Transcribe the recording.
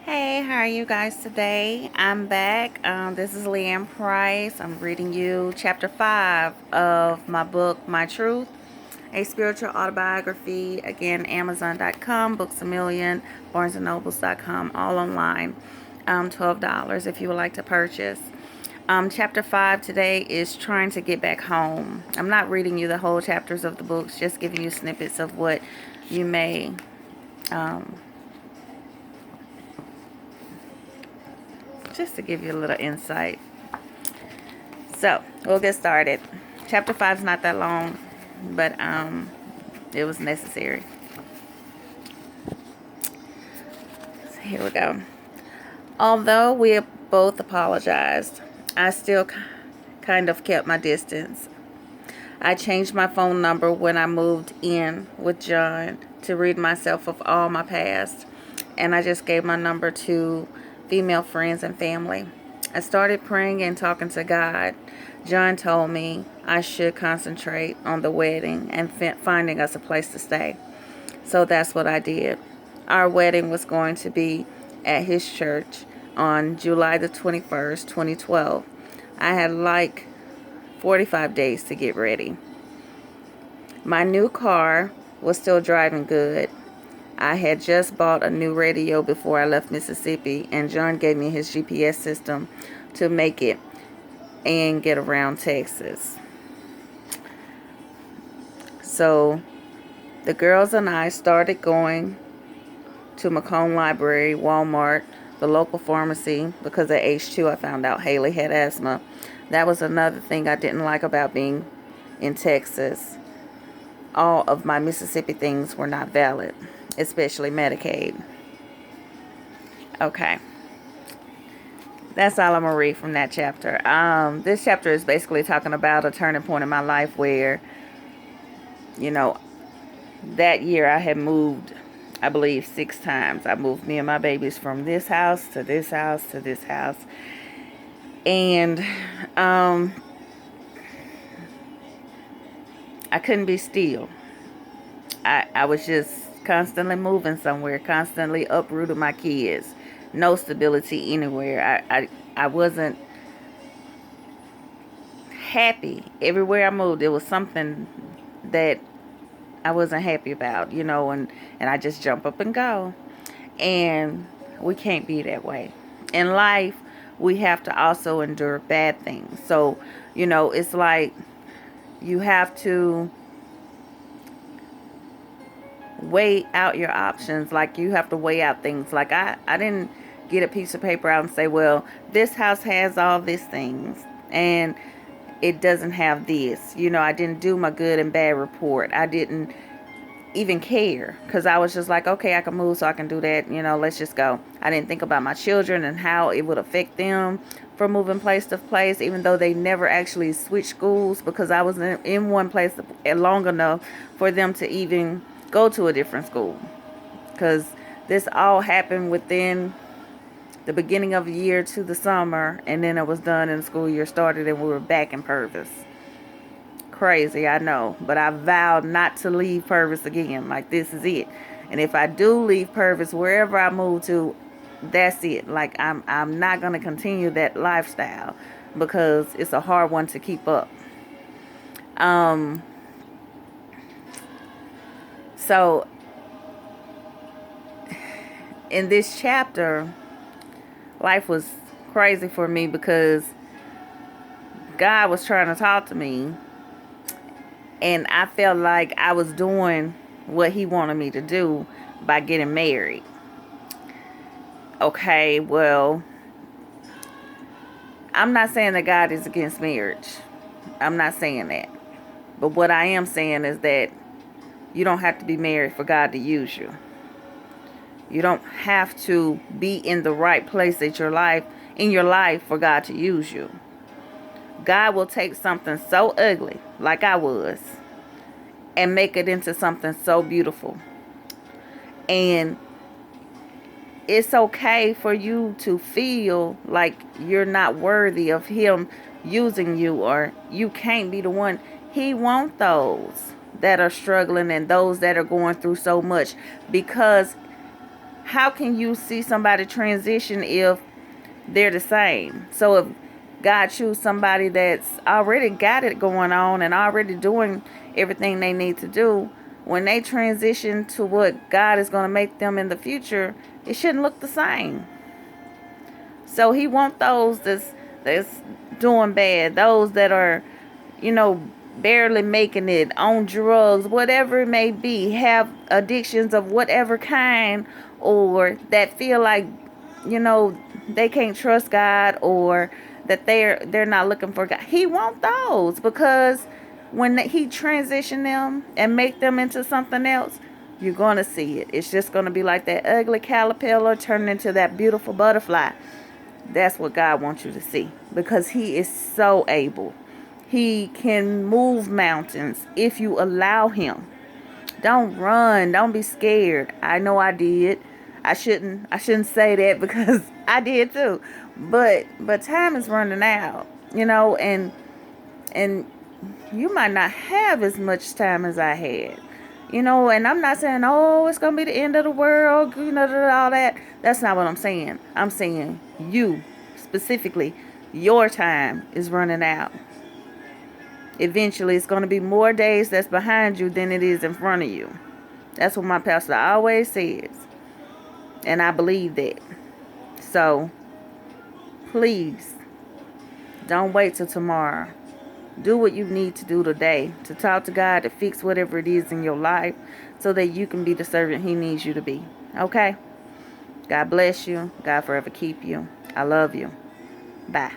Hey, how are you guys today? I'm back. This is Leanne Price. I'm reading you chapter 5 of my book, My Truth, a spiritual autobiography. Again, Amazon.com, Books a Million, BarnesandNobles.com, all online. $12 if you would like to purchase. Chapter 5 today is trying to get back home. I'm not reading you the whole chapters of the books, just giving you snippets of what you may just to give you a little insight. So, we'll get started. Chapter 5 is not that long, but it was necessary. So here we go. Although we both apologized, I still kind of kept my distance. I changed my phone number when I moved in with John to rid myself of all my past, and I just gave my number to female friends and family. I started praying and talking to God. John told me I should concentrate on the wedding and finding us a place to stay. So that's what I did. Our wedding was going to be at his church on July the 21st, 2012. I had like 45 days to get ready. My new car was still driving good. I had just bought a new radio before I left Mississippi, and John gave me his GPS system to make it and get around Texas. So the girls and I started going to Macomb Library, Walmart, the local pharmacy, because at age 2 I found out Haley had asthma. That was another thing I didn't like about being in Texas. All of my Mississippi things were not valid, especially Medicaid. Okay. That's all I'm going to read from that chapter. This chapter is basically talking about a turning point in my life where, you know, that year I had moved, I believe, 6 times. I moved me and my babies from this house to this house to this house. And I couldn't be still. I was just constantly moving somewhere, constantly uprooting my kids. No stability anywhere. I wasn't happy. Everywhere I moved, there was something that I wasn't happy about, and I just jump up and go. And we can't be that way. In life, we have to also endure bad things. So, it's like you have to weigh out your options. Like you have to weigh out things. Like I didn't get a piece of paper out and say, well, this house has all these things and it doesn't have this. I didn't do my good and bad report. I didn't even care because I was just like, okay, I can move, so I can do that. Let's just go. I didn't think about my children and how it would affect them from moving place to place, even though they never actually switched schools, because I was in one place long enough for them to even go to a different school, because this all happened within the beginning of the year to the summer, and then it was done and the school year started and we were back in Purvis. Crazy, I know, but I vowed not to leave Purvis again. Like, this is it. And if I do leave Purvis, wherever I move to, that's it. Like, I'm not going to continue that lifestyle because it's a hard one to keep up. So in this chapter, life was crazy for me because God was trying to talk to me, and I felt like I was doing what he wanted me to do by getting married. Okay, well, I'm not saying that God is against marriage. I'm not saying that. But what I am saying is that you don't have to be married for God to use you. You don't have to be in the right place in your life for God to use you. God will take something so ugly, like I was, and make it into something so beautiful. And it's okay for you to feel like you're not worthy of him using you, or you can't be the one. He wants those that are struggling and those that are going through so much, because how can you see somebody transition if they're the same? So if God choose somebody that's already got it going on and already doing everything they need to do, when they transition to what God is going to make them in the future, it shouldn't look the same. So he wants those that's doing bad, those that are, barely making it, on drugs, whatever it may be, have addictions of whatever kind, or that feel like, they can't trust God, or that they're not looking for God. He wants those, because when he transition them and make them into something else, you're going to see it. It's just going to be like that ugly caterpillar turning into that beautiful butterfly. That's what God wants you to see, because he is so able. He can move mountains if you allow him. Don't run. Don't be scared. I know I did. I shouldn't say that, because I did too. But time is running out, and you might not have as much time as I had. And I'm not saying, oh, it's going to be the end of the world, all that. That's not what I'm saying. I'm saying you, specifically, your time is running out. Eventually, it's going to be more days that's behind you than it is in front of you. That's what my pastor always says. And I believe that. So, please, don't wait till tomorrow. Do what you need to do today to talk to God, to fix whatever it is in your life, so that you can be the servant he needs you to be. Okay? God bless you. God forever keep you. I love you. Bye.